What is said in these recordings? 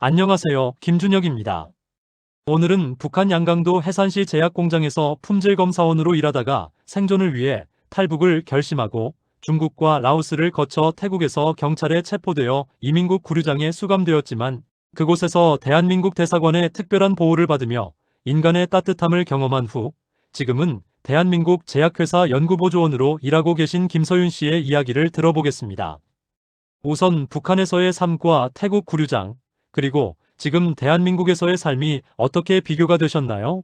안녕하세요. 김준혁입니다. 오늘은 북한 양강도 해산시 제약공장에서 품질검사원으로 일하다가 생존을 위해 탈북을 결심하고 중국과 라오스를 거쳐 태국에서 경찰에 체포되어 이민국 구류장에 수감되었지만 그곳에서 대한민국 대사관의 특별한 보호를 받으며 인간의 따뜻함을 경험한 후 지금은 대한민국 제약회사 연구보조원으로 일하고 계신 김서윤 씨의 이야기를 들어보겠습니다. 우선 북한에서의 삶과 태국 구류장, 그리고 지금 대한민국에서의 삶이 어떻게 비교가 되셨나요?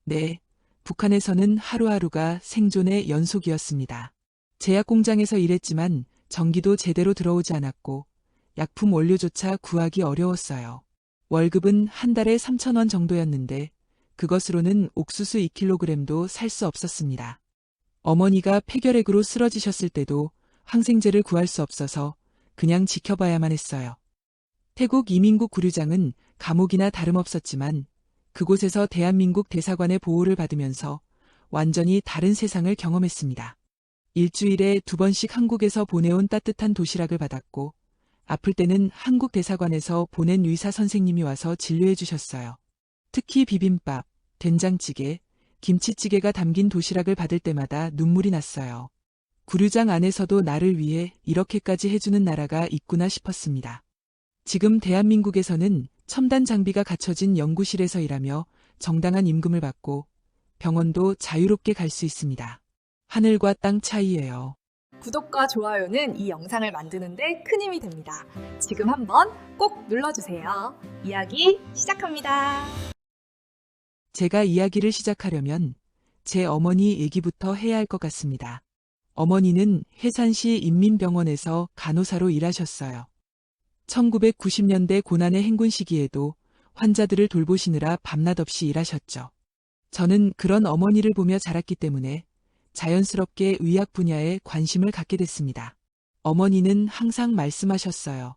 네, 북한에서는 하루하루가 생존의 연속이었습니다. 제약 공장에서 일했지만 전기도 제대로 들어오지 않았고 약품 원료조차 구하기 어려웠어요. 월급은 한 달에 3,000원 정도였는데 그것으로는 옥수수 2kg도 살 수 없었습니다. 어머니가 폐결핵으로 쓰러지셨을 때도 항생제를 구할 수 없어서 그냥 지켜봐야만 했어요. 태국 이민국 구류장은 감옥이나 다름없었지만 그곳에서 대한민국 대사관의 보호를 받으면서 완전히 다른 세상을 경험했습니다. 일주일에 2번씩 한국에서 보내온 따뜻한 도시락을 받았고 아플 때는 한국 대사관에서 보낸 의사 선생님이 와서 진료해 주셨어요. 특히 비빔밥, 된장찌개, 김치찌개가 담긴 도시락을 받을 때마다 눈물이 났어요. 구류장 안에서도 나를 위해 이렇게까지 해주는 나라가 있구나 싶었습니다. 지금 대한민국에서는 첨단 장비가 갖춰진 연구실에서 일하며 정당한 임금을 받고 병원도 자유롭게 갈 수 있습니다. 하늘과 땅 차이예요. 구독과 좋아요는 이 영상을 만드는데 큰 힘이 됩니다. 지금 한번 꼭 눌러주세요. 이야기 시작합니다. 제가 이야기를 시작하려면 제 어머니 얘기부터 해야 할 것 같습니다. 어머니는 해산시 인민병원에서 간호사로 일하셨어요. 1990년대 고난의 행군 시기에도 환자들을 돌보시느라 밤낮 없이 일하셨죠. 저는 그런 어머니를 보며 자랐기 때문에 자연스럽게 의학 분야에 관심을 갖게 됐습니다. 어머니는 항상 말씀하셨어요.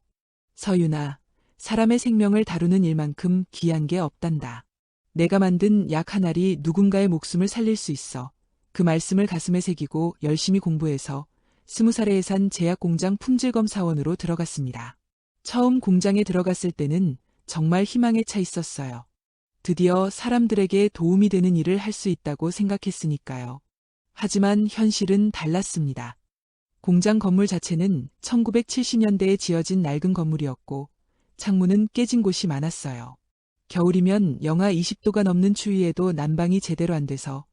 서윤아, 사람의 생명을 다루는 일만큼 귀한 게 없단다. 내가 만든 약 한 알이 누군가의 목숨을 살릴 수 있어. 그 말씀을 가슴에 새기고 열심히 공부해서 20살에 해산 제약공장 품질검사원으로 들어갔습니다. 처음 공장에 들어갔을 때는 정말 희망에 차 있었어요. 드디어 사람들에게 도움이 되는 일을 할 수 있다고 생각했으니까요. 하지만 현실은 달랐습니다. 공장 건물 자체는 1970년대에 지어진 낡은 건물이었고 창문은 깨진 곳이 많았어요. 겨울이면 영하 20도가 넘는 추위에도 난방이 제대로 안 돼서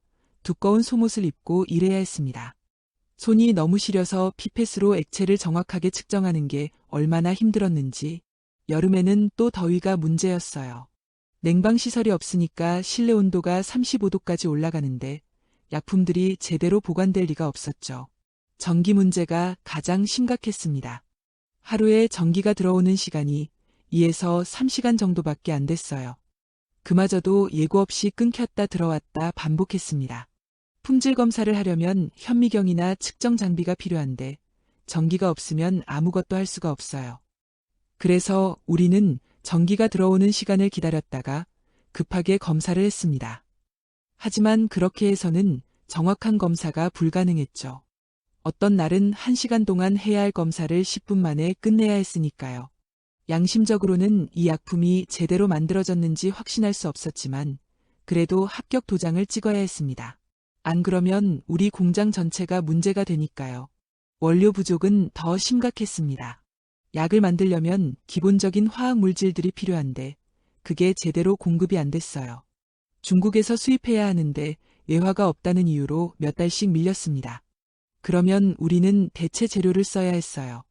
두꺼운 속옷을 입고 일해야 했습니다. 손이 너무 시려서 피펫으로 액체를 정확하게 측정하는 게 얼마나 힘들었는지 여름에는 또 더위가 문제였어요. 냉방시설이 없으니까 실내 온도가 35도까지 올라가는데 약품들이 제대로 보관될 리가 없었죠. 전기 문제가 가장 심각했습니다. 하루에 전기가 들어오는 시간이 2에서 3시간 정도밖에 안 됐어요. 그마저도 예고 없이 끊겼다 들어왔다 반복했습니다. 품질 검사를 하려면 현미경이나 측정 장비가 필요한데 전기가 없으면 아무것도 할 수가 없어요. 그래서 우리는 전기가 들어오는 시간을 기다렸다가 급하게 검사를 했습니다. 하지만 그렇게 해서는 정확한 검사가 불가능했죠. 어떤 날은 1시간 동안 해야 할 검사를 10분 만에 끝내야 했으니까요. 양심적으로는 이 약품이 제대로 만들어졌는지 확신할 수 없었지만 그래도 합격 도장을 찍어야 했습니다. 안 그러면 우리 공장 전체가 문제가 되니까요. 원료 부족은 더 심각했습니다. 약을 만들려면 기본적인 화학 물질들이 필요한데 그게 제대로 공급이 안 됐어요. 중국에서 수입해야 하는데 외화가 없다는 이유로 몇 달씩 밀렸습니다. 그러면 우리는 대체 재료를 써야 했어요.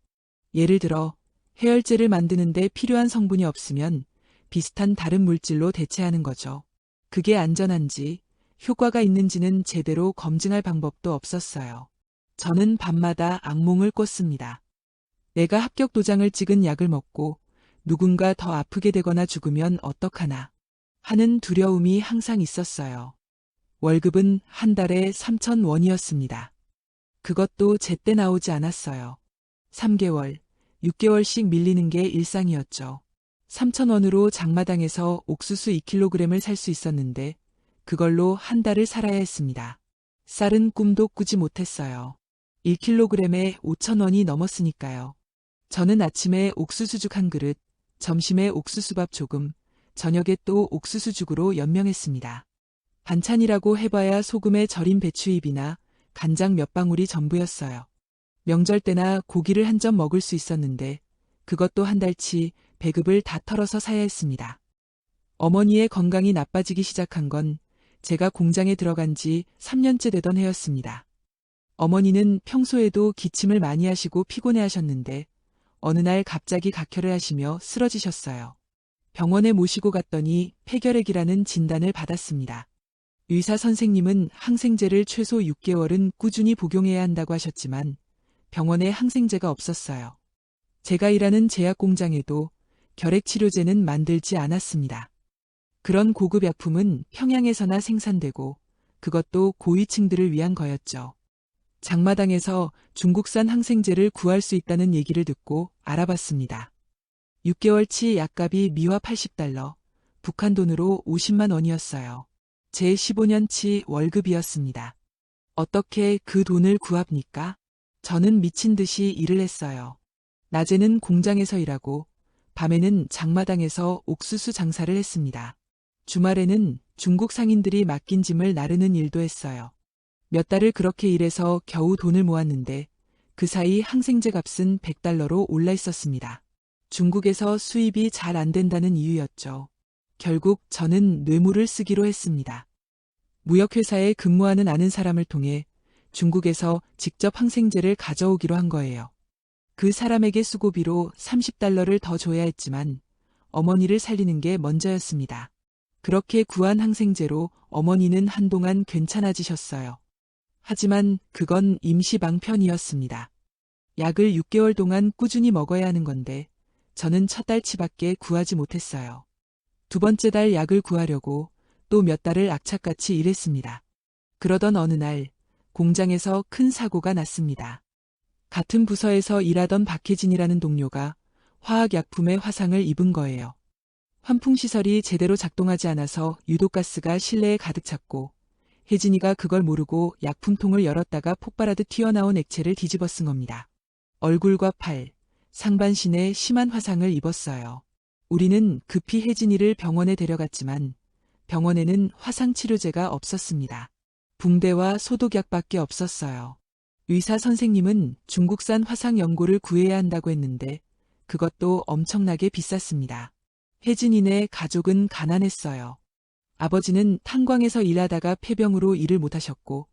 예를 들어 해열제를 만드는데 필요한 성분이 없으면 비슷한 다른 물질로 대체하는 거죠. 그게 안전한지 효과가 있는지는 제대로 검증할 방법도 없었어요. 저는 밤마다 악몽을 꿨습니다. 내가 합격 도장을 찍은 약을 먹고 누군가 더 아프게 되거나 죽으면 어떡하나 하는 두려움이 항상 있었어요. 월급은 한 달에 3,000원이었습니다. 그것도 제때 나오지 않았어요. 3개월, 6개월씩 밀리는 게 일상이었죠. 3,000원으로 장마당에서 옥수수 2kg을 살 수 있었는데 그걸로 한 달을 살아야 했습니다. 쌀은 꿈도 꾸지 못했어요. 1kg에 5,000원이 넘었으니까요. 저는 아침에 옥수수죽 한 그릇, 점심에 옥수수밥 조금, 저녁에 또 옥수수죽으로 연명했습니다. 반찬이라고 해봐야 소금에 절인 배추잎이나 간장 몇 방울이 전부였어요. 명절 때나 고기를 한 점 먹을 수 있었는데 그것도 한 달치 배급을 다 털어서 사야 했습니다. 어머니의 건강이 나빠지기 시작한 건 제가 공장에 들어간 지 3년째 되던 해였습니다. 어머니는 평소에도 기침을 많이 하시고 피곤해 하셨는데 어느 날 갑자기 각혈을 하시며 쓰러지셨어요. 병원에 모시고 갔더니 폐결핵이라는 진단을 받았습니다. 의사 선생님은 항생제를 최소 6개월은 꾸준히 복용해야 한다고 하셨지만 병원에 항생제가 없었어요. 제가 일하는 제약 공장에도 결핵 치료제는 만들지 않았습니다. 그런 고급 약품은 평양에서나 생산되고 그것도 고위층들을 위한 거였죠. 장마당에서 중국산 항생제를 구할 수 있다는 얘기를 듣고 알아봤습니다. 6개월치 약값이 미화 80달러, 북한 돈으로 50만 원이었어요. 제 15년치 월급이었습니다. 어떻게 그 돈을 구합니까? 저는 미친 듯이 일을 했어요. 낮에는 공장에서 일하고 밤에는 장마당에서 옥수수 장사를 했습니다. 주말에는 중국 상인들이 맡긴 짐을 나르는 일도 했어요. 몇 달을 그렇게 일해서 겨우 돈을 모았는데 그 사이 항생제 값은 100달러로 올라 있었습니다. 중국에서 수입이 잘 안 된다는 이유였죠. 결국 저는 뇌물을 쓰기로 했습니다. 무역회사에 근무하는 아는 사람을 통해 중국에서 직접 항생제를 가져오기로 한 거예요. 그 사람에게 수고비로 30달러를 더 줘야 했지만 어머니를 살리는 게 먼저였습니다. 그렇게 구한 항생제로 어머니는 한동안 괜찮아지셨어요. 하지만 그건 임시방편이었습니다. 약을 6개월 동안 꾸준히 먹어야 하는 건데 저는 첫 달치밖에 구하지 못했어요. 두 번째 달 약을 구하려고 또 몇 달을 악착같이 일했습니다. 그러던 어느 날 공장에서 큰 사고가 났습니다. 같은 부서에서 일하던 박혜진이라는 동료가 화학약품에 화상을 입은 거예요. 환풍시설이 제대로 작동하지 않아서 유독가스가 실내에 가득 찼고 혜진이가 그걸 모르고 약품통을 열었다가 폭발하듯 튀어나온 액체를 뒤집어 쓴 겁니다. 얼굴과 팔, 상반신에 심한 화상을 입었어요. 우리는 급히 혜진이를 병원에 데려갔지만 병원에는 화상치료제가 없었습니다. 붕대와 소독약밖에 없었어요. 의사 선생님은 중국산 화상 연고를 구해야 한다고 했는데 그것도 엄청나게 비쌌습니다. 혜진이네 가족은 가난했어요. 아버지는 탄광에서 일하다가 폐병으로 일을 못하셨고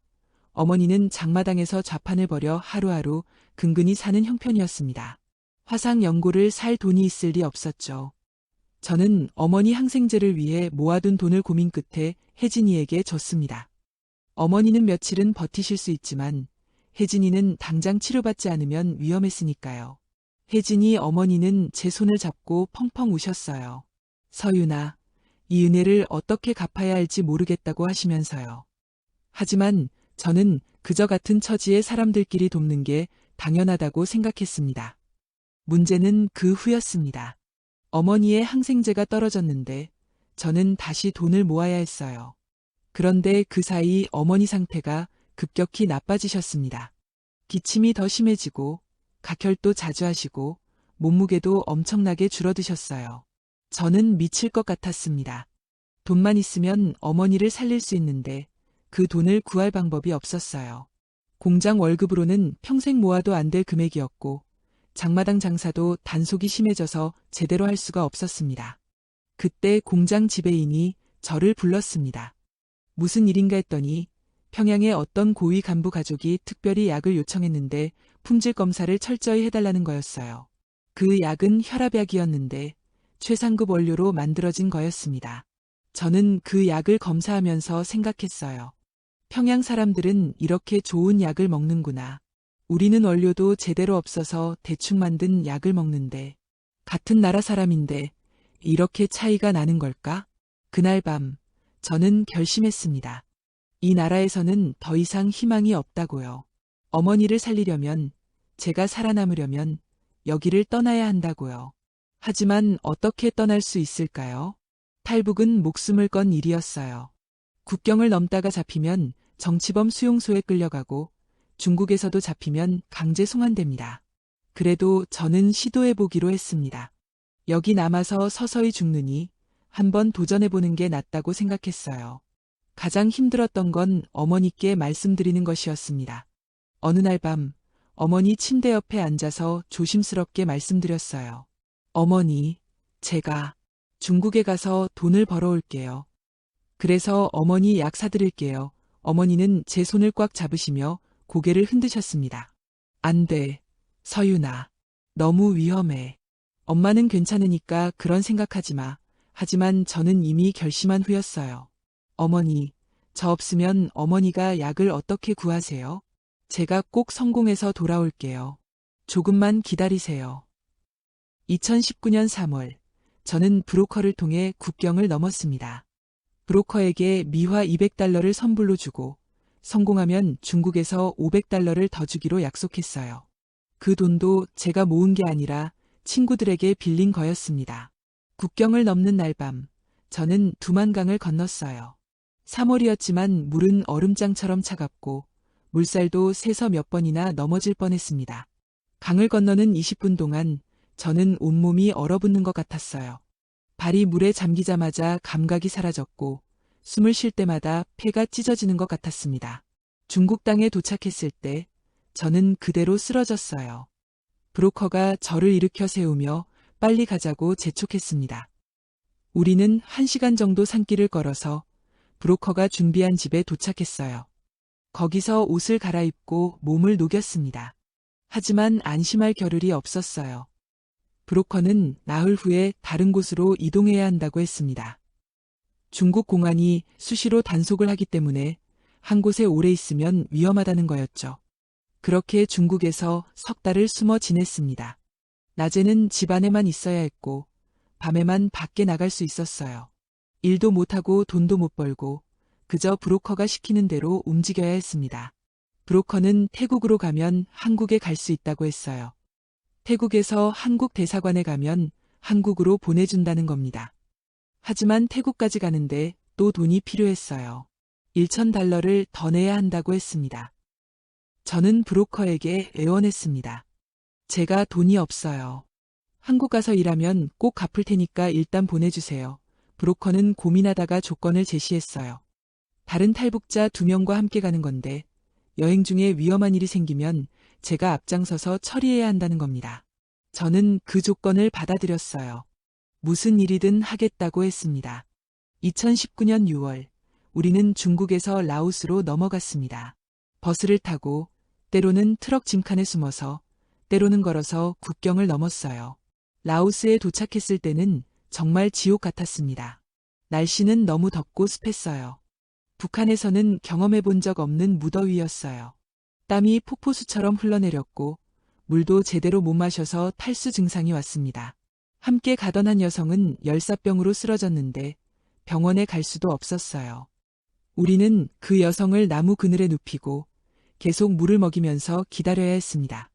어머니는 장마당에서 좌판을 벌여 하루하루 근근히 사는 형편이었습니다. 화상 연고를 살 돈이 있을 리 없었죠. 저는 어머니 항생제를 위해 모아둔 돈을 고민 끝에 혜진이에게 줬습니다. 어머니는 며칠은 버티실 수 있지만 혜진이는 당장 치료받지 않으면 위험했으니까요. 혜진이 어머니는 제 손을 잡고 펑펑 우셨어요. 서윤아, 이 은혜를 어떻게 갚아야 할지 모르겠다고 하시면서요. 하지만 저는 그저 같은 처지의 사람들끼리 돕는 게 당연하다고 생각했습니다. 문제는 그 후였습니다. 어머니의 항생제가 떨어졌는데 저는 다시 돈을 모아야 했어요. 그런데 그 사이 어머니 상태가 급격히 나빠지셨습니다. 기침이 더 심해지고 각혈도 자주 하시고 몸무게도 엄청나게 줄어드셨어요. 저는 미칠 것 같았습니다. 돈만 있으면 어머니를 살릴 수 있는데 그 돈을 구할 방법이 없었어요. 공장 월급으로는 평생 모아도 안 될 금액이었고 장마당 장사도 단속이 심해져서 제대로 할 수가 없었습니다. 그때 공장 지배인이 저를 불렀습니다. 무슨 일인가 했더니 평양의 어떤 고위 간부 가족이 특별히 약을 요청했는데 품질 검사를 철저히 해달라는 거였어요. 그 약은 혈압약이었는데 최상급 원료로 만들어진 거였습니다. 저는 그 약을 검사하면서 생각했어요. 평양 사람들은 이렇게 좋은 약을 먹는구나. 우리는 원료도 제대로 없어서 대충 만든 약을 먹는데 같은 나라 사람인데 이렇게 차이가 나는 걸까? 그날 밤 저는 결심했습니다. 이 나라에서는 더 이상 희망이 없다고요. 어머니를 살리려면, 제가 살아남으려면 여기를 떠나야 한다고요. 하지만 어떻게 떠날 수 있을까요? 탈북은 목숨을 건 일이었어요. 국경을 넘다가 잡히면 정치범 수용소에 끌려가고 중국에서도 잡히면 강제 송환됩니다. 그래도 저는 시도해보기로 했습니다. 여기 남아서 서서히 죽느니 한번 도전해보는 게 낫다고 생각했어요. 가장 힘들었던 건 어머니께 말씀드리는 것이었습니다. 어느 날 밤, 어머니 침대 옆에 앉아서 조심스럽게 말씀드렸어요. 어머니, 제가 중국에 가서 돈을 벌어올게요. 그래서 어머니 약 사드릴게요. 어머니는 제 손을 꽉 잡으시며 고개를 흔드셨습니다. 안 돼, 서윤아. 너무 위험해. 엄마는 괜찮으니까 그런 생각하지 마. 하지만 저는 이미 결심한 후였어요. 어머니, 저 없으면 어머니가 약을 어떻게 구하세요? 제가 꼭 성공해서 돌아올게요. 조금만 기다리세요. 2019년 3월, 저는 브로커를 통해 국경을 넘었습니다. 브로커에게 미화 200달러를 선불로 주고 성공하면 중국에서 500달러를 더 주기로 약속했어요. 그 돈도 제가 모은 게 아니라 친구들에게 빌린 거였습니다. 국경을 넘는 날 밤, 저는 두만강을 건넜어요. 3월이었지만 물은 얼음장처럼 차갑고 물살도 새서 몇 번이나 넘어질 뻔했습니다. 강을 건너는 20분 동안 저는 온몸이 얼어붙는 것 같았어요. 발이 물에 잠기자마자 감각이 사라졌고 숨을 쉴 때마다 폐가 찢어지는 것 같았습니다. 중국 땅에 도착했을 때 저는 그대로 쓰러졌어요. 브로커가 저를 일으켜 세우며 빨리 가자고 재촉했습니다. 우리는 1시간 정도 산길을 걸어서 브로커가 준비한 집에 도착했어요. 거기서 옷을 갈아입고 몸을 녹였습니다. 하지만 안심할 겨를이 없었어요. 브로커는 나흘 후에 다른 곳으로 이동해야 한다고 했습니다. 중국 공안이 수시로 단속을 하기 때문에 한 곳에 오래 있으면 위험하다는 거였죠. 그렇게 중국에서 석 달을 숨어 지냈습니다. 낮에는 집 안에만 있어야 했고 밤에만 밖에 나갈 수 있었어요. 일도 못하고 돈도 못 벌고 그저 브로커가 시키는 대로 움직여야 했습니다. 브로커는 태국으로 가면 한국에 갈 수 있다고 했어요. 태국에서 한국 대사관에 가면 한국으로 보내준다는 겁니다. 하지만 태국까지 가는데 또 돈이 필요했어요. 1,000달러를 더 내야 한다고 했습니다. 저는 브로커에게 애원했습니다. 제가 돈이 없어요. 한국 가서 일하면 꼭 갚을 테니까 일단 보내주세요. 브로커는 고민하다가 조건을 제시했어요. 다른 탈북자 2명과 함께 가는 건데 여행 중에 위험한 일이 생기면 제가 앞장서서 처리해야 한다는 겁니다. 저는 그 조건을 받아들였어요. 무슨 일이든 하겠다고 했습니다. 2019년 6월, 우리는 중국에서 라오스로 넘어갔습니다. 버스를 타고 때로는 트럭 짐칸에 숨어서 때로는 걸어서 국경을 넘었어요. 라오스에 도착했을 때는 정말 지옥 같았습니다. 날씨는 너무 덥고 습했어요. 북한에서는 경험해 본 적 없는 무더위였어요. 땀이 폭포수처럼 흘러내렸고 물도 제대로 못 마셔서 탈수 증상이 왔습니다. 함께 가던 한 여성은 열사병으로 쓰러졌는데 병원에 갈 수도 없었어요. 우리는 그 여성을 나무 그늘에 눕히고 계속 물을 먹이면서 기다려야 했습니다.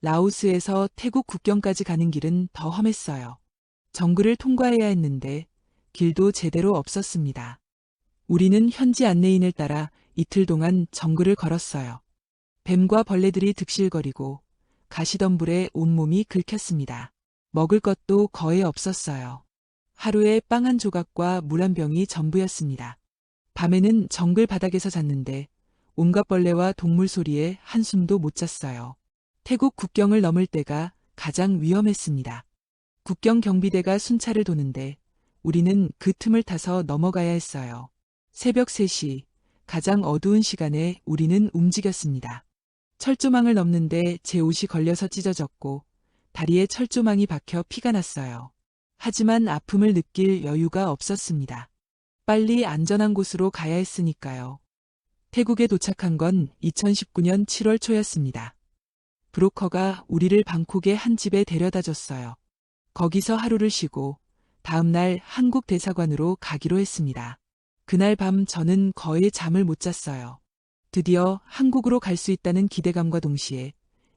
라오스에서 태국 국경까지 가는 길은 더 험했어요. 정글을 통과해야 했는데 길도 제대로 없었습니다. 우리는 현지 안내인을 따라 이틀 동안 정글을 걸었어요. 뱀과 벌레들이 득실거리고 가시덤불에 온몸이 긁혔습니다. 먹을 것도 거의 없었어요. 하루에 빵 한 조각과 물 한 병이 전부였습니다. 밤에는 정글 바닥에서 잤는데 온갖 벌레와 동물 소리에 한숨도 못 잤어요. 태국 국경을 넘을 때가 가장 위험했습니다. 국경 경비대가 순찰을 도는데 우리는 그 틈을 타서 넘어가야 했어요. 새벽 3시, 가장 어두운 시간에 우리는 움직였습니다. 철조망을 넘는데 제 옷이 걸려서 찢어졌고 다리에 철조망이 박혀 피가 났어요. 하지만 아픔을 느낄 여유가 없었습니다. 빨리 안전한 곳으로 가야 했으니까요. 태국에 도착한 건 2019년 7월 초였습니다. 브로커가 우리를 방콕의 한 집에 데려다 줬어요. 거기서 하루를 쉬고 다음 날 한국 대사관으로 가기로 했습니다. 그날 밤 저는 거의 잠을 못 잤어요. 드디어 한국으로 갈 수 있다는 기대감과 동시에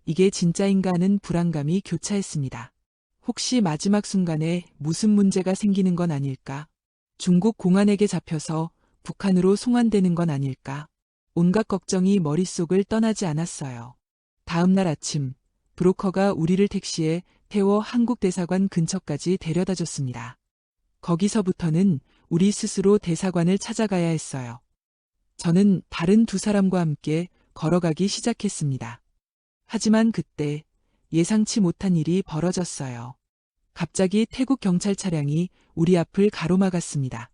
이게 진짜인가 하는 불안감이 교차했습니다. 혹시 마지막 순간에 무슨 문제가 생기는 건 아닐까? 중국 공안에게 잡혀서 북한으로 송환되는 건 아닐까? 온갖 걱정이 머릿속을 떠나지 않았어요. 다음 날 아침, 브로커가 우리를 택시에 태워 한국 대사관 근처까지 데려다 줬습니다. 거기서부터는 우리 스스로 대사관을 찾아가야 했어요. 저는 다른 두 사람과 함께 걸어가기 시작했습니다. 하지만 그때 예상치 못한 일이 벌어졌어요. 갑자기 태국 경찰 차량이 우리 앞을 가로막았습니다.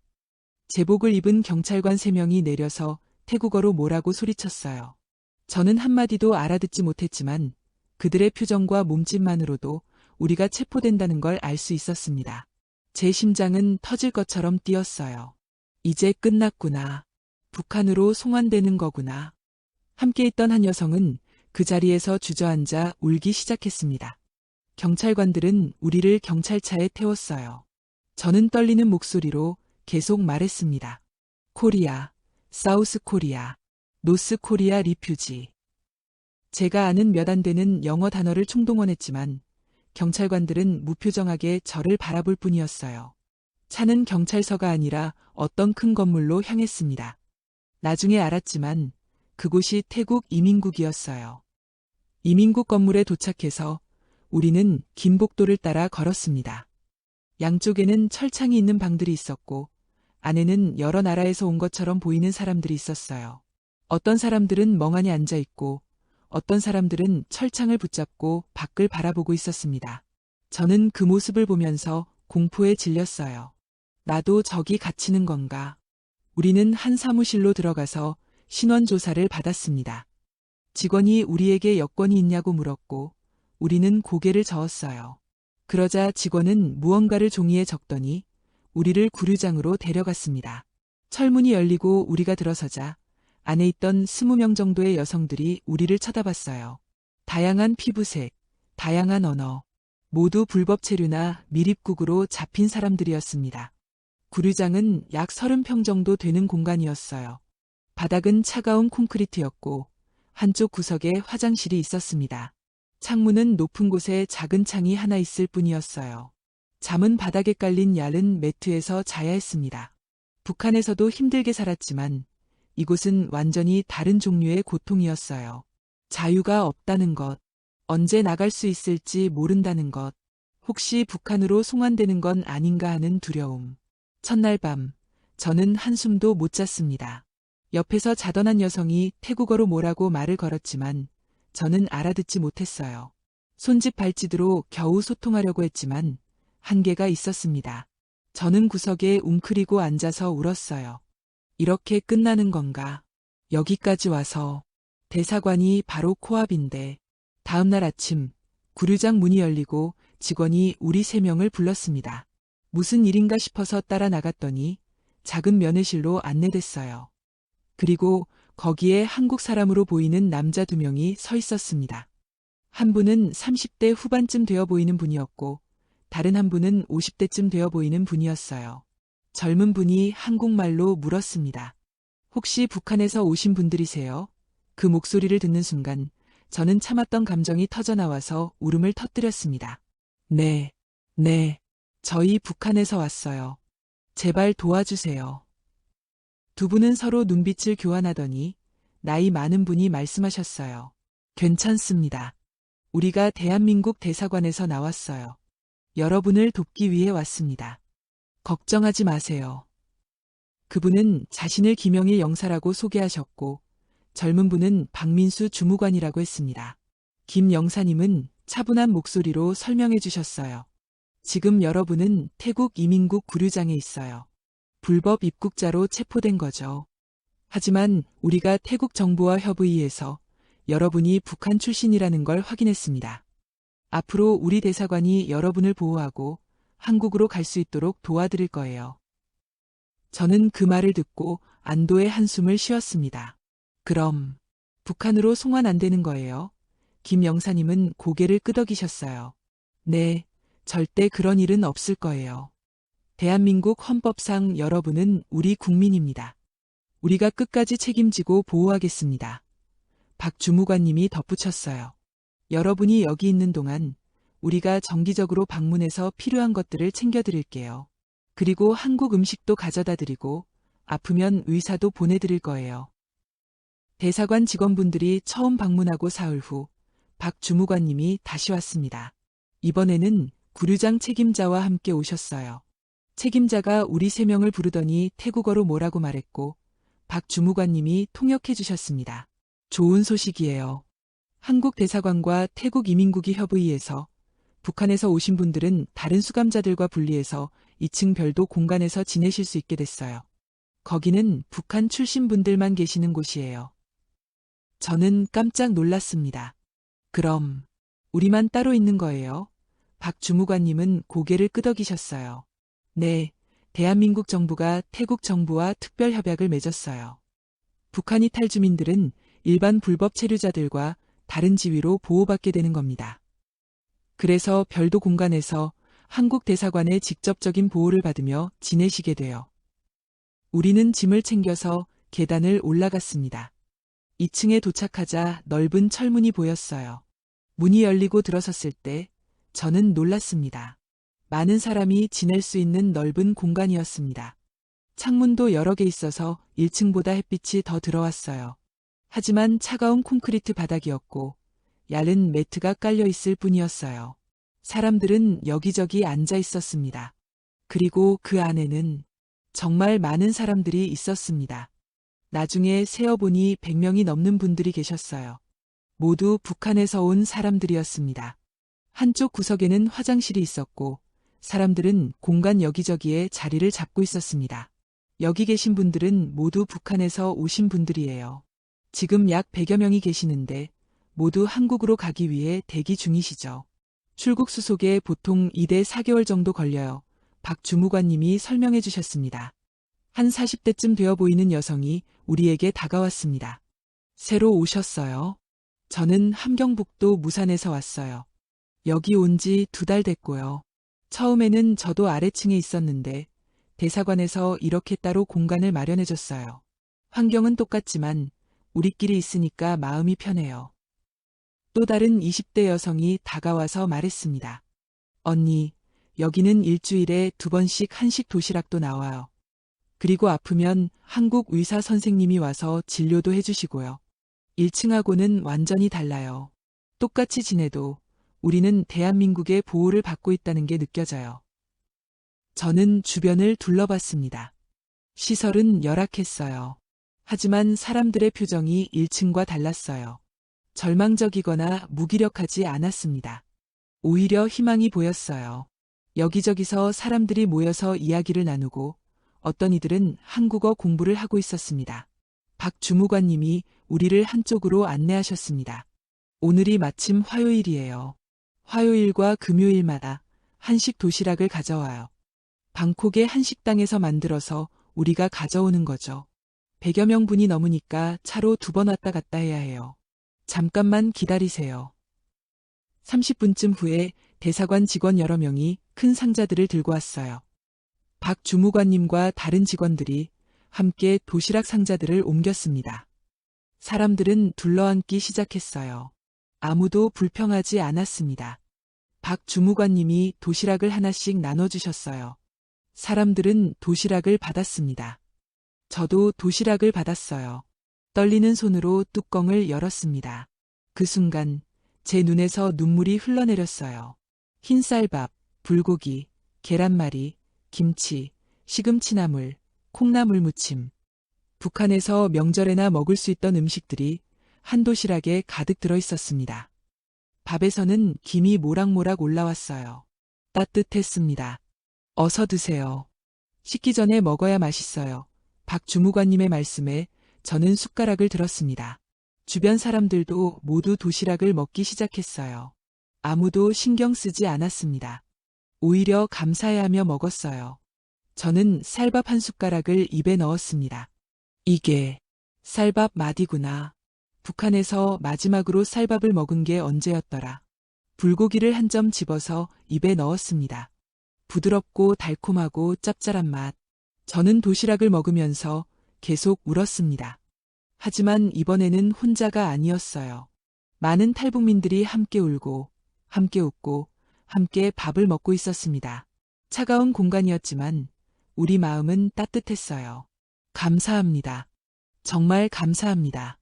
제복을 입은 경찰관 3명이 내려서 태국어로 뭐라고 소리쳤어요. 저는 한마디도 알아듣지 못했지만 그들의 표정과 몸짓만으로도 우리가 체포된다는 걸 알 수 있었습니다. 제 심장은 터질 것처럼 뛰었어요. 이제 끝났구나. 북한으로 송환되는 거구나. 함께 있던 한 여성은 그 자리에서 주저앉아 울기 시작했습니다. 경찰관들은 우리를 경찰차에 태웠어요. 저는 떨리는 목소리로 계속 말했습니다. 코리아, 사우스 코리아, 노스 코리아 리퓨지. 제가 아는 몇 안 되는 영어 단어를 총동원했지만 경찰관들은 무표정하게 저를 바라볼 뿐이었어요. 차는 경찰서가 아니라 어떤 큰 건물로 향했습니다. 나중에 알았지만 그곳이 태국 이민국이었어요. 이민국 건물에 도착해서 우리는 긴복도를 따라 걸었습니다. 양쪽에는 철창이 있는 방들이 있었고 안에는 여러 나라에서 온 것처럼 보이는 사람들이 있었어요. 어떤 사람들은 멍하니 앉아 있고 어떤 사람들은 철창을 붙잡고 밖을 바라보고 있었습니다. 저는 그 모습을 보면서 공포에 질렸어요. 나도 저기 갇히는 건가? 우리는 한 사무실로 들어가서 신원 조사를 받았습니다. 직원이 우리에게 여권이 있냐고 물었고 우리는 고개를 저었어요. 그러자 직원은 무언가를 종이에 적더니 우리를 구류장으로 데려갔습니다. 철문이 열리고 우리가 들어서자 안에 있던 20명 정도의 여성들이 우리를 쳐다봤어요. 다양한 피부색, 다양한 언어, 모두 불법 체류나 밀입국으로 잡힌 사람들이었습니다. 구류장은 약 30평 정도 되는 공간이었어요. 바닥은 차가운 콘크리트였고 한쪽 구석에 화장실이 있었습니다. 창문은 높은 곳에 작은 창이 하나 있을 뿐이었어요. 잠은 바닥에 깔린 얇은 매트에서 자야 했습니다. 북한에서도 힘들게 살았지만 이곳은 완전히 다른 종류의 고통이었어요. 자유가 없다는 것, 언제 나갈 수 있을지 모른다는 것, 혹시 북한으로 송환되는 건 아닌가 하는 두려움. 첫날 밤, 저는 한숨도 못 잤습니다. 옆에서 자던 한 여성이 태국어로 뭐라고 말을 걸었지만 저는 알아듣지 못했어요. 손짓 발짓으로 겨우 소통하려고 했지만 한계가 있었습니다. 저는 구석에 웅크리고 앉아서 울었어요. 이렇게 끝나는 건가? 여기까지 와서 대사관이 바로 코앞인데. 다음 날 아침 구류장 문이 열리고 직원이 우리 3명을 불렀습니다. 무슨 일인가 싶어서 따라 나갔더니 작은 면회실로 안내됐어요. 그리고 거기에 한국 사람으로 보이는 남자 2명이 서 있었습니다. 한 분은 30대 후반쯤 되어 보이는 분이었고 다른 한 분은 50대쯤 되어 보이는 분이었어요. 젊은 분이 한국말로 물었습니다. 혹시 북한에서 오신 분들이세요? 그 목소리를 듣는 순간 저는 참았던 감정이 터져나와서 울음을 터뜨렸습니다. 네, 저희 북한에서 왔어요. 제발 도와주세요. 두 분은 서로 눈빛을 교환하더니 나이 많은 분이 말씀하셨어요. 괜찮습니다. 우리가 대한민국 대사관에서 나왔어요. 여러분을 돕기 위해 왔습니다. 걱정하지 마세요. 그분은 자신을 김영일 영사라고 소개하셨고 젊은 분은 박민수 주무관이라고 했습니다. 김 영사님은 차분한 목소리로 설명해 주셨어요. 지금 여러분은 태국 이민국 구류장에 있어요. 불법 입국자로 체포된 거죠. 하지만 우리가 태국 정부와 협의해서 여러분이 북한 출신이라는 걸 확인했습니다. 앞으로 우리 대사관이 여러분을 보호하고 한국으로 갈 수 있도록 도와드릴 거예요. 저는 그 말을 듣고 안도의 한숨을 쉬었습니다. 그럼 북한으로 송환 안 되는 거예요? 김 영사님은 고개를 끄덕이셨어요. 네, 절대 그런 일은 없을 거예요. 대한민국 헌법상 여러분은 우리 국민입니다. 우리가 끝까지 책임지고 보호하겠습니다. 박 주무관님이 덧붙였어요. 여러분이 여기 있는 동안 우리가 정기적으로 방문해서 필요한 것들을 챙겨드릴게요. 그리고 한국 음식도 가져다 드리고 아프면 의사도 보내드릴 거예요. 대사관 직원분들이 처음 방문하고 사흘 후 박 주무관님이 다시 왔습니다. 이번에는 구류장 책임자와 함께 오셨어요. 책임자가 우리 3명을 부르더니 태국어로 뭐라고 말했고 박 주무관님이 통역해 주셨습니다. 좋은 소식이에요. 한국 대사관과 태국 이민국이 협의해서 북한에서 오신 분들은 다른 수감자들과 분리해서 2층 별도 공간에서 지내실 수 있게 됐어요. 거기는 북한 출신 분들만 계시는 곳이에요. 저는 깜짝 놀랐습니다. 그럼 우리만 따로 있는 거예요? 박 주무관님은 고개를 끄덕이셨어요. 네, 대한민국 정부가 태국 정부와 특별 협약을 맺었어요. 북한 이탈 주민들은 일반 불법 체류자들과 다른 지위로 보호받게 되는 겁니다. 그래서 별도 공간에서 한국 대사관의 직접적인 보호를 받으며 지내시게 돼요. 우리는 짐을 챙겨서 계단을 올라갔습니다. 2층에 도착하자 넓은 철문이 보였어요. 문이 열리고 들어섰을 때 저는 놀랐습니다. 많은 사람이 지낼 수 있는 넓은 공간이었습니다. 창문도 여러 개 있어서 1층보다 햇빛이 더 들어왔어요. 하지만 차가운 콘크리트 바닥이었고 얇은 매트가 깔려 있을 뿐이었어요. 사람들은 여기저기 앉아 있었습니다. 그리고 그 안에는 정말 많은 사람들이 있었습니다. 나중에 세어보니 100명이 넘는 분들이 계셨어요. 모두 북한에서 온 사람들이었습니다. 한쪽 구석에는 화장실이 있었고 사람들은 공간 여기저기에 자리를 잡고 있었습니다. 여기 계신 분들은 모두 북한에서 오신 분들이에요. 지금 약 100여 명이 계시는데 모두 한국으로 가기 위해 대기 중이시죠. 출국 수속에 보통 2대 4개월 정도 걸려요. 박 주무관님이 설명해 주셨습니다. 한 40대쯤 되어 보이는 여성이 우리에게 다가왔습니다. 새로 오셨어요? 저는 함경북도 무산에서 왔어요. 여기 온 지 2달 됐고요. 처음에는 저도 아래층에 있었는데 대사관에서 이렇게 따로 공간을 마련해 줬어요. 환경은 똑같지만 우리끼리 있으니까 마음이 편해요. 또 다른 20대 여성이 다가와서 말했습니다. 언니, 여기는 일주일에 2번씩 한식 도시락도 나와요. 그리고 아프면 한국 의사 선생님이 와서 진료도 해주시고요. 1층하고는 완전히 달라요. 똑같이 지내도 우리는 대한민국의 보호를 받고 있다는 게 느껴져요. 저는 주변을 둘러봤습니다. 시설은 열악했어요. 하지만 사람들의 표정이 1층과 달랐어요. 절망적이거나 무기력하지 않았습니다. 오히려 희망이 보였어요. 여기저기서 사람들이 모여서 이야기를 나누고 어떤 이들은 한국어 공부를 하고 있었습니다. 박 주무관님이 우리를 한쪽으로 안내하셨습니다. 오늘이 마침 화요일이에요. 화요일과 금요일마다 한식 도시락을 가져와요. 방콕의 한식당에서 만들어서 우리가 가져오는 거죠. 100여 명분이 넘으니까 차로 2번 왔다 갔다 해야 해요. 잠깐만 기다리세요. 30분쯤 후에 대사관 직원 여러 명이 큰 상자들을 들고 왔어요. 박 주무관님과 다른 직원들이 함께 도시락 상자들을 옮겼습니다. 사람들은 둘러앉기 시작했어요. 아무도 불평하지 않았습니다. 박 주무관님이 도시락을 하나씩 나눠주셨어요. 사람들은 도시락을 받았습니다. 저도 도시락을 받았어요. 떨리는 손으로 뚜껑을 열었습니다. 그 순간 제 눈에서 눈물이 흘러내렸어요. 흰쌀밥, 불고기, 계란말이, 김치, 시금치나물, 콩나물 무침. 북한에서 명절에나 먹을 수 있던 음식들이 한 도시락에 가득 들어 있었습니다. 밥에서는 김이 모락모락 올라왔어요. 따뜻했습니다. 어서 드세요. 식기 전에 먹어야 맛있어요. 박 주무관님의 말씀에 저는 숟가락을 들었습니다. 주변 사람들도 모두 도시락을 먹기 시작했어요. 아무도 신경 쓰지 않았습니다. 오히려 감사해하며 먹었어요. 저는 쌀밥 한 숟가락을 입에 넣었습니다. 이게 쌀밥 맛이구나. 북한에서 마지막으로 쌀밥을 먹은 게 언제였더라. 불고기를 한 점 집어서 입에 넣었습니다. 부드럽고 달콤하고 짭짤한 맛. 저는 도시락을 먹으면서 계속 울었습니다. 하지만 이번에는 혼자가 아니었어요. 많은 탈북민들이 함께 울고, 함께 웃고, 함께 밥을 먹고 있었습니다. 차가운 공간이었지만 우리 마음은 따뜻했어요. 감사합니다. 정말 감사합니다.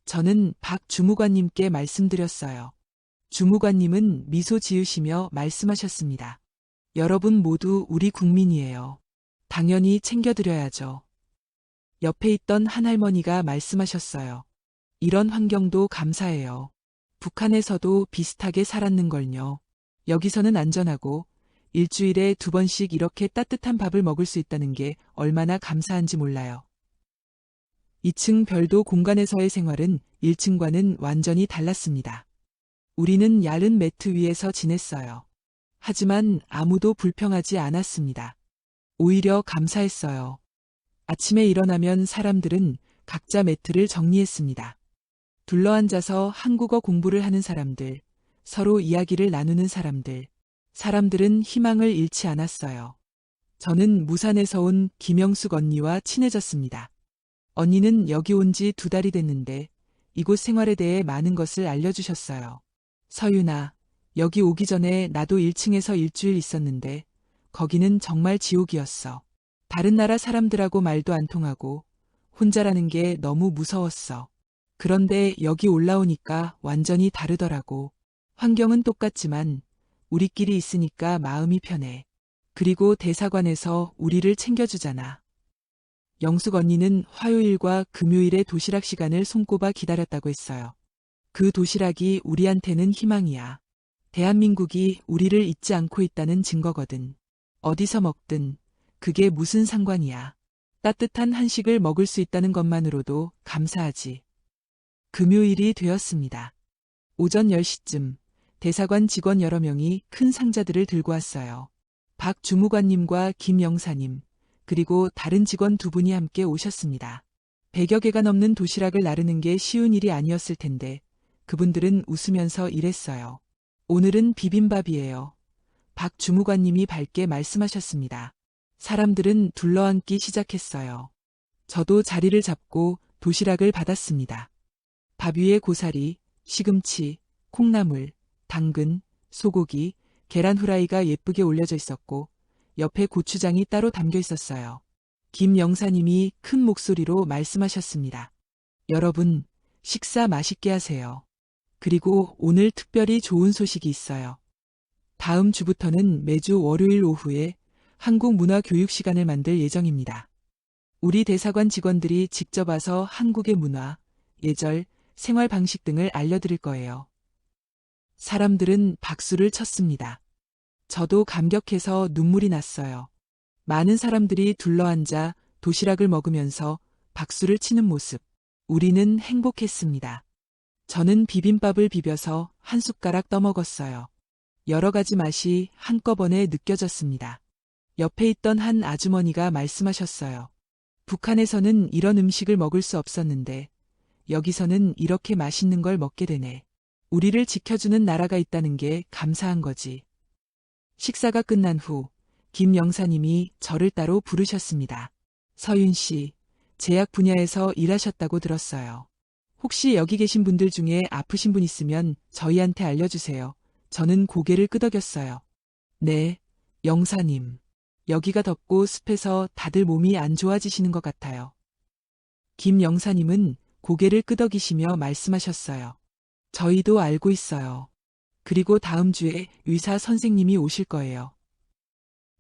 저는 박 주무관님께 말씀드렸어요. 주무관님은 미소 지으시며 말씀하셨습니다. 여러분 모두 우리 국민이에요. 당연히 챙겨드려야죠. 옆에 있던 한 할머니가 말씀하셨어요. 이런 환경도 감사해요. 북한에서도 비슷하게 살았는걸요. 여기서는 안전하고 일주일에 2번씩 이렇게 따뜻한 밥을 먹을 수 있다는 게 얼마나 감사한지 몰라요. 2층 별도 공간에서의 생활은 1층과는 완전히 달랐습니다. 우리는 얇은 매트 위에서 지냈어요. 하지만 아무도 불평하지 않았습니다. 오히려 감사했어요. 아침에 일어나면 사람들은 각자 매트를 정리했습니다. 둘러앉아서 한국어 공부를 하는 사람들, 서로 이야기를 나누는 사람들, 사람들은 희망을 잃지 않았어요. 저는 무산에서 온 김영숙 언니와 친해졌습니다. 언니는 여기 온 지 2달이 됐는데 이곳 생활에 대해 많은 것을 알려주셨어요. 서윤아, 여기 오기 전에 나도 1층에서 일주일 있었는데 거기는 정말 지옥이었어. 다른 나라 사람들하고 말도 안 통하고 혼자라는 게 너무 무서웠어. 그런데 여기 올라오니까 완전히 다르더라고. 환경은 똑같지만 우리끼리 있으니까 마음이 편해. 그리고 대사관에서 우리를 챙겨주잖아. 영숙 언니는 화요일과 금요일에 도시락 시간을 손꼽아 기다렸다고 했어요. 그 도시락이 우리한테는 희망이야. 대한민국이 우리를 잊지 않고 있다는 증거거든. 어디서 먹든 그게 무슨 상관이야. 따뜻한 한식을 먹을 수 있다는 것만으로도 감사하지. 금요일이 되었습니다. 오전 10시쯤 대사관 직원 여러 명이 큰 상자들을 들고 왔어요. 박 주무관님과 김 영사님, 그리고 다른 직원 2분이 함께 오셨습니다. 100여 개가 넘는 도시락을 나르는 게 쉬운 일이 아니었을 텐데 그분들은 웃으면서 일했어요. 오늘은 비빔밥이에요. 박 주무관님이 밝게 말씀하셨습니다. 사람들은 둘러앉기 시작했어요. 저도 자리를 잡고 도시락을 받았습니다. 밥 위에 고사리, 시금치, 콩나물, 당근, 소고기, 계란 후라이가 예쁘게 올려져 있었고 옆에 고추장이 따로 담겨 있었어요. 김 영사님이 큰 목소리로 말씀하셨습니다. 여러분, 식사 맛있게 하세요. 그리고 오늘 특별히 좋은 소식이 있어요. 다음 주부터는 매주 월요일 오후에 한국 문화 교육 시간을 만들 예정입니다. 우리 대사관 직원들이 직접 와서 한국의 문화, 예절, 생활 방식 등을 알려드릴 거예요. 사람들은 박수를 쳤습니다. 저도 감격해서 눈물이 났어요. 많은 사람들이 둘러앉아 도시락을 먹으면서 박수를 치는 모습. 우리는 행복했습니다. 저는 비빔밥을 비벼서 한 숟가락 떠먹었어요. 여러 가지 맛이 한꺼번에 느껴졌습니다. 옆에 있던 한 아주머니가 말씀하셨어요. 북한에서는 이런 음식을 먹을 수 없었는데 여기서는 이렇게 맛있는 걸 먹게 되네. 우리를 지켜주는 나라가 있다는 게 감사한 거지. 식사가 끝난 후 김 영사님이 저를 따로 부르셨습니다. 서윤 씨, 제약 분야에서 일하셨다고 들었어요. 혹시 여기 계신 분들 중에 아프신 분 있으면 저희한테 알려주세요. 저는 고개를 끄덕였어요. 네, 영사님. 여기가 덥고 습해서 다들 몸이 안 좋아지시는 것 같아요. 김 영사님은 고개를 끄덕이시며 말씀하셨어요. 저희도 알고 있어요. 그리고 다음 주에 의사 선생님이 오실 거예요.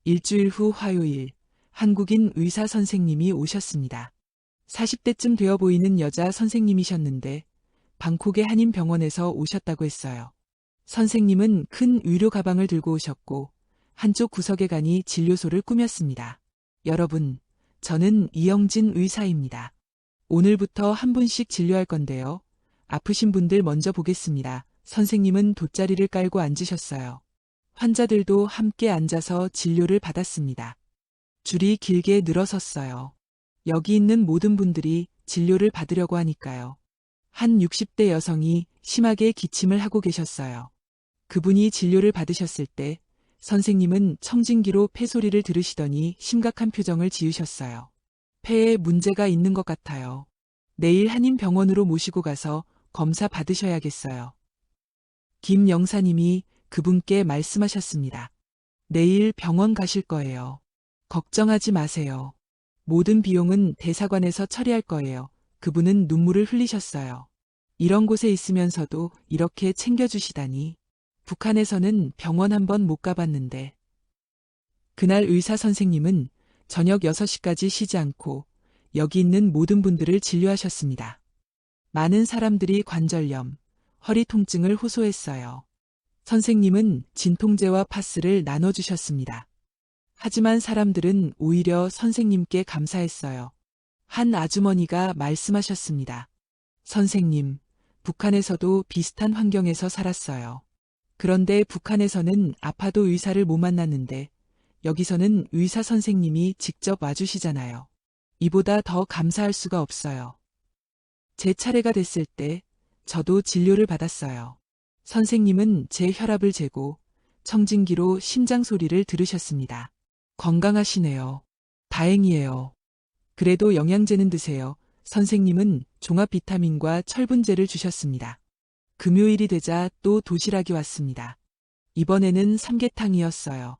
일주일 후 화요일, 한국인 의사 선생님이 오셨습니다. 40대쯤 되어 보이는 여자 선생님이셨는데 방콕의 한인병원에서 오셨다고 했어요. 선생님은 큰 의료 가방을 들고 오셨고 한쪽 구석에 가니 진료소를 꾸몄습니다. 여러분, 저는 이영진 의사입니다. 오늘부터 한 분씩 진료할 건데요. 아프신 분들 먼저 보겠습니다. 선생님은 돗자리를 깔고 앉으셨어요. 환자들도 함께 앉아서 진료를 받았습니다. 줄이 길게 늘어섰어요. 여기 있는 모든 분들이 진료를 받으려고 하니까요. 한 60대 여성이 심하게 기침을 하고 계셨어요. 그분이 진료를 받으셨을 때 선생님은 청진기로 폐소리를 들으시더니 심각한 표정을 지으셨어요. 폐에 문제가 있는 것 같아요. 내일 한인병원으로 모시고 가서 검사 받으셔야겠어요. 김 영사님이 그분께 말씀하셨습니다. 내일 병원 가실 거예요. 걱정하지 마세요. 모든 비용은 대사관에서 처리할 거예요. 그분은 눈물을 흘리셨어요. 이런 곳에 있으면서도 이렇게 챙겨주시다니. 북한에서는 병원 한 번 못 가봤는데. 그날 의사 선생님은 저녁 6시까지 쉬지 않고 여기 있는 모든 분들을 진료하셨습니다. 많은 사람들이 관절염, 허리 통증을 호소했어요. 선생님은 진통제와 파스를 나눠주셨습니다. 하지만 사람들은 오히려 선생님께 감사했어요. 한 아주머니가 말씀하셨습니다. 선생님, 북한에서도 비슷한 환경에서 살았어요. 그런데 북한에서는 아파도 의사를 못 만났는데 여기서는 의사 선생님이 직접 와주시잖아요. 이보다 더 감사할 수가 없어요. 제 차례가 됐을 때 저도 진료를 받았어요. 선생님은 제 혈압을 재고 청진기로 심장 소리를 들으셨습니다. 건강하시네요. 다행이에요. 그래도 영양제는 드세요. 선생님은 종합 비타민과 철분제를 주셨습니다. 금요일이 되자 또 도시락이 왔습니다. 이번에는 삼계탕이었어요.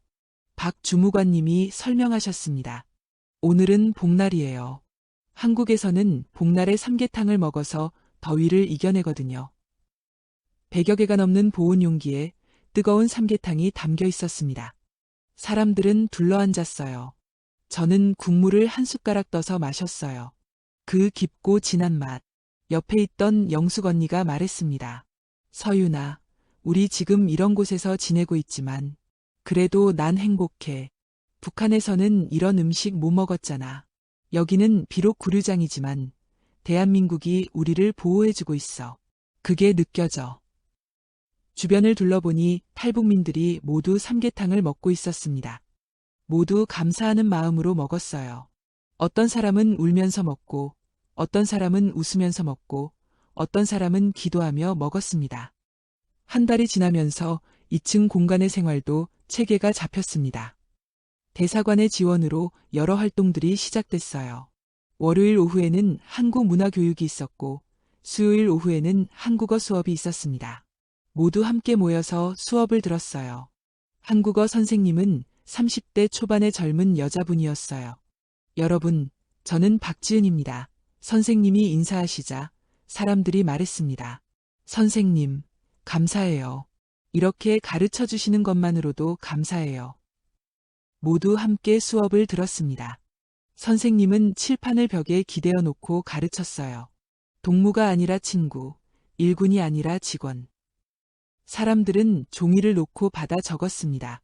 박 주무관님이 설명하셨습니다. 오늘은 복날이에요. 한국에서는 복날에 삼계탕을 먹어서 더위를 이겨내거든요. 100여 개가 넘는 보온 용기에 뜨거운 삼계탕이 담겨 있었습니다. 사람들은 둘러앉았어요. 저는 국물을 한 숟가락 떠서 마셨어요. 그 깊고 진한 맛. 옆에 있던 영숙 언니가 말했습니다. 서윤아, 우리 지금 이런 곳에서 지내고 있지만 그래도 난 행복해. 북한에서는 이런 음식 못 먹었잖아. 여기는 비록 구류장이지만 대한민국이 우리를 보호해주고 있어. 그게 느껴져. 주변을 둘러보니 탈북민들이 모두 삼계탕을 먹고 있었습니다. 모두 감사하는 마음으로 먹었어요. 어떤 사람은 울면서 먹고, 어떤 사람은 웃으면서 먹고, 어떤 사람은 기도하며 먹었습니다. 한 달이 지나면서 2층 공간의 생활도 체계가 잡혔습니다. 대사관의 지원으로 여러 활동들이 시작됐어요. 월요일 오후에는 한국 문화 교육이 있었고, 수요일 오후에는 한국어 수업이 있었습니다. 모두 함께 모여서 수업을 들었어요. 한국어 선생님은 30대 초반의 젊은 여자분이었어요. 여러분, 저는 박지은입니다. 선생님이 인사하시자 사람들이 말했습니다. 선생님, 감사해요. 이렇게 가르쳐 주시는 것만으로도 감사해요. 모두 함께 수업을 들었습니다. 선생님은 칠판을 벽에 기대어 놓고 가르쳤어요. 동무가 아니라 친구, 일군이 아니라 직원. 사람들은 종이를 놓고 받아 적었습니다.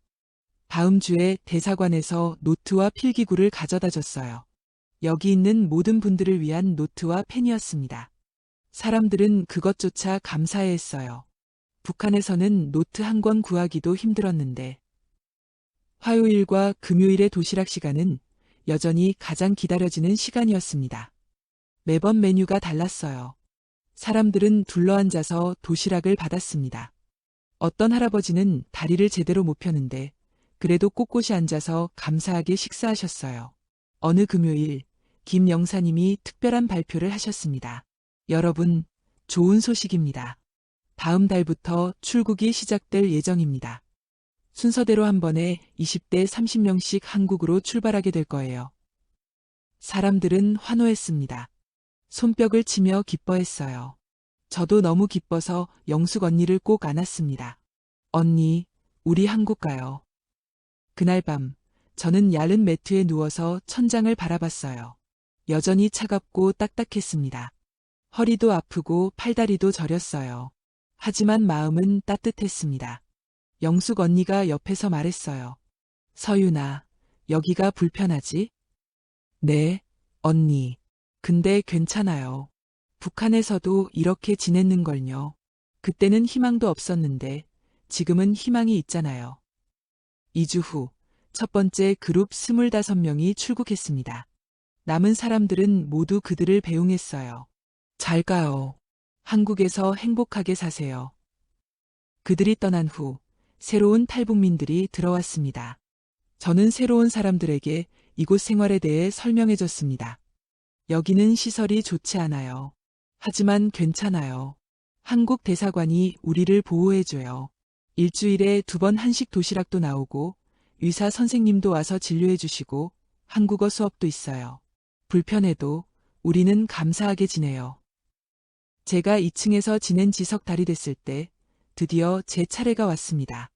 다음 주에 대사관에서 노트와 필기구를 가져다 줬어요. 여기 있는 모든 분들을 위한 노트와 펜이었습니다. 사람들은 그것조차 감사해했어요. 북한에서는 노트 한 권 구하기도 힘들었는데 화요일과 금요일의 도시락 시간은 여전히 가장 기다려지는 시간이었습니다. 매번 메뉴가 달랐어요. 사람들은 둘러앉아서 도시락을 받았습니다. 어떤 할아버지는 다리를 제대로 못 펴는데 그래도 꼿꼿이 앉아서 감사하게 식사하셨어요. 어느 금요일 김 영사님이 특별한 발표를 하셨습니다. 여러분, 좋은 소식입니다. 다음 달부터 출국이 시작될 예정입니다. 순서대로 한 번에 20대 30명씩 한국으로 출발하게 될 거예요. 사람들은 환호했습니다. 손뼉을 치며 기뻐했어요. 저도 너무 기뻐서 영숙 언니를 꼭 안았습니다. 언니, 우리 한국 가요. 그날 밤, 저는 얇은 매트에 누워서 천장을 바라봤어요. 여전히 차갑고 딱딱했습니다. 허리도 아프고 팔다리도 저렸어요. 하지만 마음은 따뜻했습니다. 영숙 언니가 옆에서 말했어요. 서윤아, 여기가 불편하지? 네, 언니. 근데 괜찮아요. 북한에서도 이렇게 지냈는걸요. 그때는 희망도 없었는데 지금은 희망이 있잖아요. 2주 후, 첫 번째 그룹 25명이 출국했습니다. 남은 사람들은 모두 그들을 배웅했어요. 잘 가요. 한국에서 행복하게 사세요. 그들이 떠난 후 새로운 탈북민들이 들어왔습니다. 저는 새로운 사람들에게 이곳 생활에 대해 설명해줬습니다. 여기는 시설이 좋지 않아요. 하지만 괜찮아요. 한국 대사관이 우리를 보호해줘요. 일주일에 2번 한식 도시락도 나오고 의사 선생님도 와서 진료해주시고 한국어 수업도 있어요. 불편해도 우리는 감사하게 지내요. 제가 2층에서 지낸 지 석 달이 됐을 때 드디어 제 차례가 왔습니다.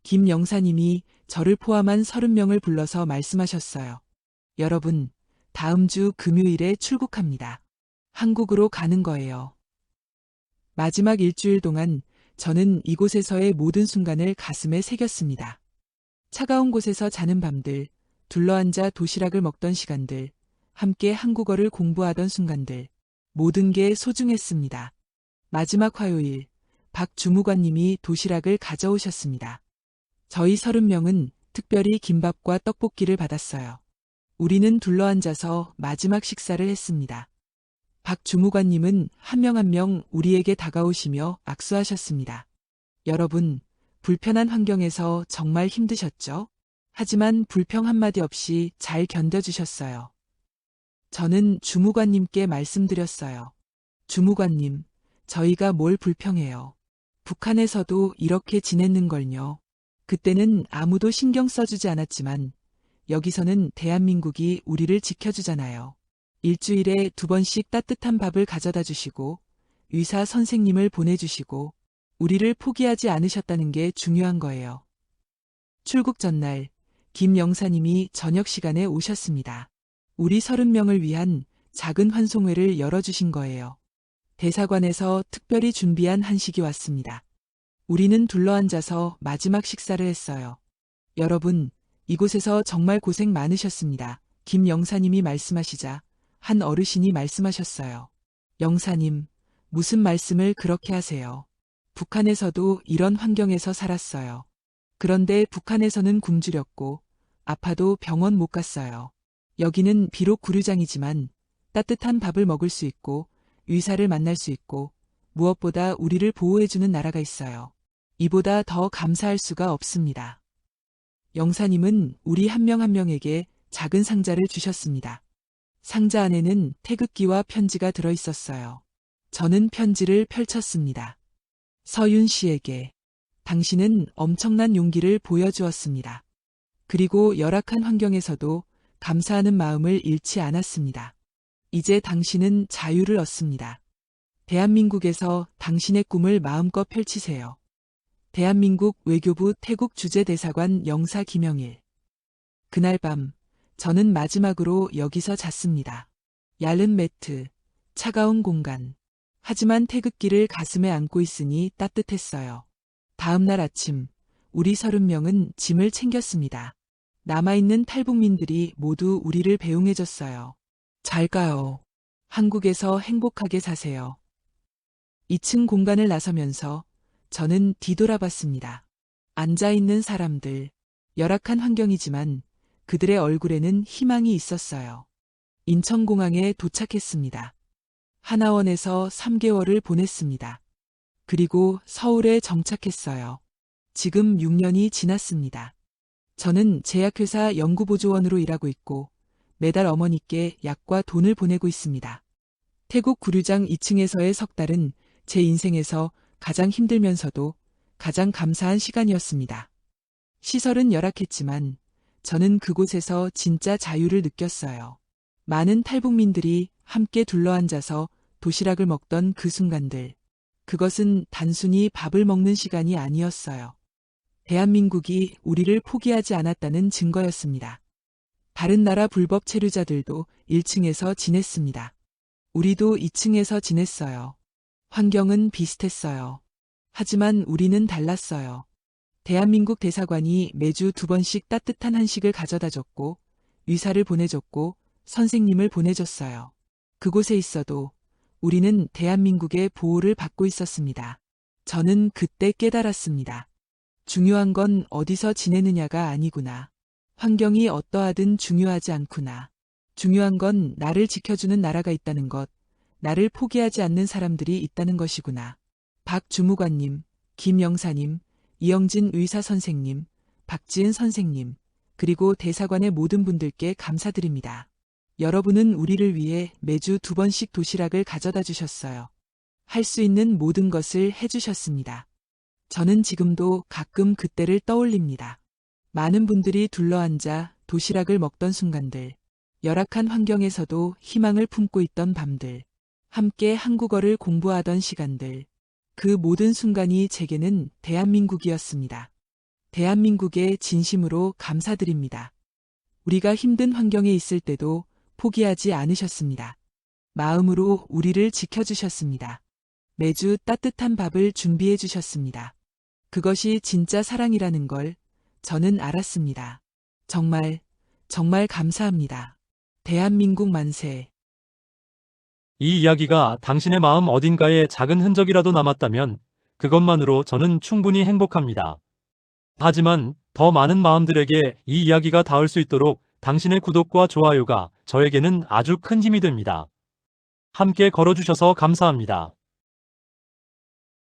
김 영사님이 저를 포함한 30명을 불러서 말씀하셨어요. 여러분, 다음 주 금요일에 출국합니다. 한국으로 가는 거예요. 마지막 일주일 동안 저는 이곳에서의 모든 순간을 가슴에 새겼습니다. 차가운 곳에서 자는 밤들, 둘러앉아 도시락을 먹던 시간들, 함께 한국어를 공부하던 순간들, 모든 게 소중했습니다. 마지막 화요일, 박 주무관님이 도시락을 가져오셨습니다. 저희 30명은 특별히 김밥과 떡볶이를 받았어요. 우리는 둘러앉아서 마지막 식사를 했습니다. 박 주무관님은 한 명 한 명 우리에게 다가오시며 악수하셨습니다. 여러분, 불편한 환경에서 정말 힘드셨죠? 하지만 불평 한마디 없이 잘 견뎌주셨어요. 저는 주무관님께 말씀드렸어요. 주무관님, 저희가 뭘 불평해요. 북한에서도 이렇게 지냈는걸요. 그때는 아무도 신경 써주지 않았지만 여기서는 대한민국이 우리를 지켜주잖아요. 일주일에 2번씩 따뜻한 밥을 가져다 주시고 의사 선생님을 보내주시고 우리를 포기하지 않으셨다는 게 중요한 거예요. 출국 전날 김 영사님이 저녁 시간에 오셨습니다. 우리 30명을 위한 작은 환송회를 열어주신 거예요. 대사관에서 특별히 준비한 한식이 왔습니다. 우리는 둘러앉아서 마지막 식사를 했어요. 여러분, 이곳에서 정말 고생 많으셨습니다. 김 영사님이 말씀하시자 한 어르신이 말씀하셨어요. 영사님, 무슨 말씀을 그렇게 하세요. 북한에서도 이런 환경에서 살았어요. 그런데 북한에서는 굶주렸고 아파도 병원 못 갔어요. 여기는 비록 구류장이지만 따뜻한 밥을 먹을 수 있고 의사를 만날 수 있고 무엇보다 우리를 보호해주는 나라가 있어요. 이보다 더 감사할 수가 없습니다. 영사님은 우리 한 명 한 명에게 작은 상자를 주셨습니다. 상자 안에는 태극기와 편지가 들어 있었어요. 저는 편지를 펼쳤습니다. 서윤 씨에게 당신은 엄청난 용기를 보여주었습니다. 그리고 열악한 환경에서도 감사하는 마음을 잃지 않았습니다. 이제 당신은 자유를 얻습니다. 대한민국에서 당신의 꿈을 마음껏 펼치세요. 대한민국 외교부 태국 주재대사관 영사 김영일. 그날 밤 저는 마지막으로 여기서 잤습니다. 얇은 매트, 차가운 공간. 하지만 태극기를 가슴에 안고 있으니 따뜻했어요. 다음 날 아침 우리 30명은 짐을 챙겼습니다. 남아있는 탈북민들이 모두 우리를 배웅해줬어요. 잘 가요. 한국에서 행복하게 사세요. 2층 공간을 나서면서 저는 뒤돌아봤습니다. 앉아있는 사람들, 열악한 환경이지만 그들의 얼굴에는 희망이 있었어요. 인천공항에 도착했습니다. 하나원에서 3개월을 보냈습니다. 그리고 서울에 정착했어요. 지금 6년이 지났습니다. 저는 제약회사 연구보조원으로 일하고 있고 매달 어머니께 약과 돈을 보내고 있습니다. 태국 구류장 2층에서의 석 달은 제 인생에서 가장 힘들면서도 가장 감사한 시간이었습니다. 시설은 열악했지만 저는 그곳에서 진짜 자유를 느꼈어요. 많은 탈북민들이 함께 둘러앉아서 도시락을 먹던 그 순간들. 그것은 단순히 밥을 먹는 시간이 아니었어요. 대한민국이 우리를 포기하지 않았다는 증거였습니다. 다른 나라 불법 체류자들도 1층에서 지냈습니다. 우리도 2층에서 지냈어요. 환경은 비슷했어요. 하지만 우리는 달랐어요. 대한민국 대사관이 매주 2번씩 따뜻한 한식을 가져다 줬고 의사를 보내줬고 선생님을 보내줬어요. 그곳에 있어도 우리는 대한민국의 보호를 받고 있었습니다. 저는 그때 깨달았습니다. 중요한 건 어디서 지내느냐가 아니구나. 환경이 어떠하든 중요하지 않구나. 중요한 건 나를 지켜주는 나라가 있다는 것, 나를 포기하지 않는 사람들이 있다는 것이구나. 박 주무관님, 김 영사님, 이영진 의사 선생님, 박지은 선생님, 그리고 대사관의 모든 분들께 감사드립니다. 여러분은 우리를 위해 매주 2번씩 도시락을 가져다 주셨어요. 할 수 있는 모든 것을 해주셨습니다. 저는 지금도 가끔 그때를 떠올립니다. 많은 분들이 둘러앉아 도시락을 먹던 순간들, 열악한 환경에서도 희망을 품고 있던 밤들, 함께 한국어를 공부하던 시간들. 그 모든 순간이 제게는 대한민국이었습니다. 대한민국에 진심으로 감사드립니다. 우리가 힘든 환경에 있을 때도 포기하지 않으셨습니다. 마음으로 우리를 지켜주셨습니다. 매주 따뜻한 밥을 준비해 주셨습니다. 그것이 진짜 사랑이라는 걸 저는 알았습니다. 정말, 정말 감사합니다. 대한민국 만세. 이 이야기가 당신의 마음 어딘가에 작은 흔적이라도 남았다면 그것만으로 저는 충분히 행복합니다. 하지만 더 많은 마음들에게 이 이야기가 닿을 수 있도록 당신의 구독과 좋아요가 저에게는 아주 큰 힘이 됩니다. 함께 걸어주셔서 감사합니다.